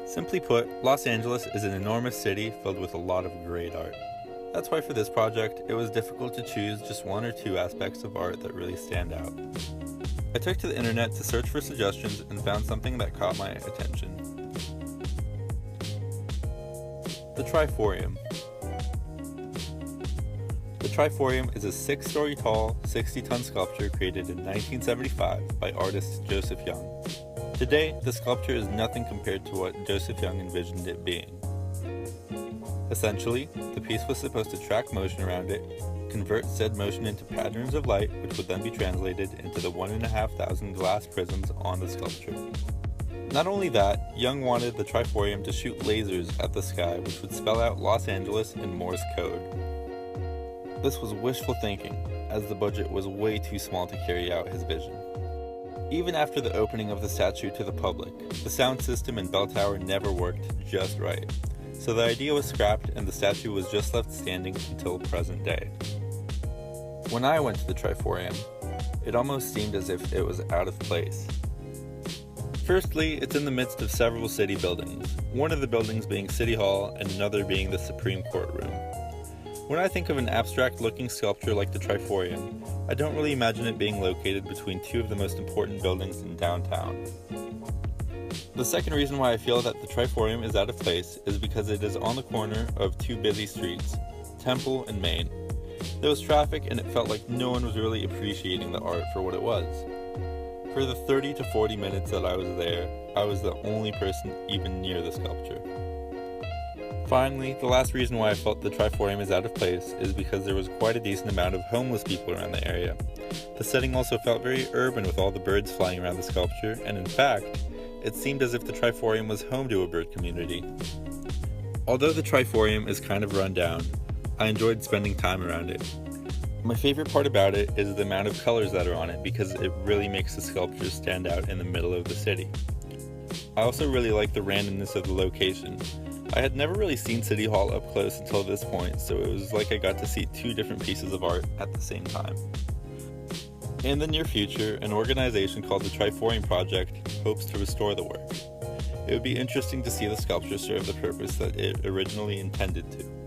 Simply put, Los Angeles is an enormous city filled with a lot of great art. That's why for this project, it was difficult to choose just one or two aspects of art that really stand out. I took to the internet to search for suggestions and found something that caught my attention. The Triforium. The Triforium is a 6-story tall, 60-ton sculpture created in 1975 by artist Joseph Young. Today, the sculpture is nothing compared to what Joseph Young envisioned it being. Essentially, the piece was supposed to track motion around it, convert said motion into patterns of light which would then be translated into the 1,500 glass prisms on the sculpture. Not only that, Young wanted the Triforium to shoot lasers at the sky which would spell out Los Angeles in Morse code. This was wishful thinking, as the budget was way too small to carry out his vision. Even after the opening of the statue to the public, the sound system and bell tower never worked just right, so the idea was scrapped and the statue was just left standing until present day. When I went to the Triforium, it almost seemed as if it was out of place. Firstly, it's in the midst of several city buildings, one of the buildings being City Hall and another being the Supreme Court room. When I think of an abstract-looking sculpture like the Triforium, I don't really imagine it being located between two of the most important buildings in downtown. The second reason why I feel that the Triforium is out of place is because it is on the corner of two busy streets, Temple and Main. There was traffic and it felt like no one was really appreciating the art for what it was. For the 30 to 40 minutes that I was there, I was the only person even near the sculpture. Finally, the last reason why I felt the Triforium is out of place is because there was quite a decent amount of homeless people around the area. The setting also felt very urban with all the birds flying around the sculpture, and in fact, it seemed as if the Triforium was home to a bird community. Although the Triforium is kind of run down, I enjoyed spending time around it. My favorite part about it is the amount of colors that are on it because it really makes the sculpture stand out in the middle of the city. I also really like the randomness of the location. I had never really seen City Hall up close until this point, so it was like I got to see two different pieces of art at the same time. In the near future, an organization called the Triforium Project hopes to restore the work. It would be interesting to see the sculpture serve the purpose that it originally intended to.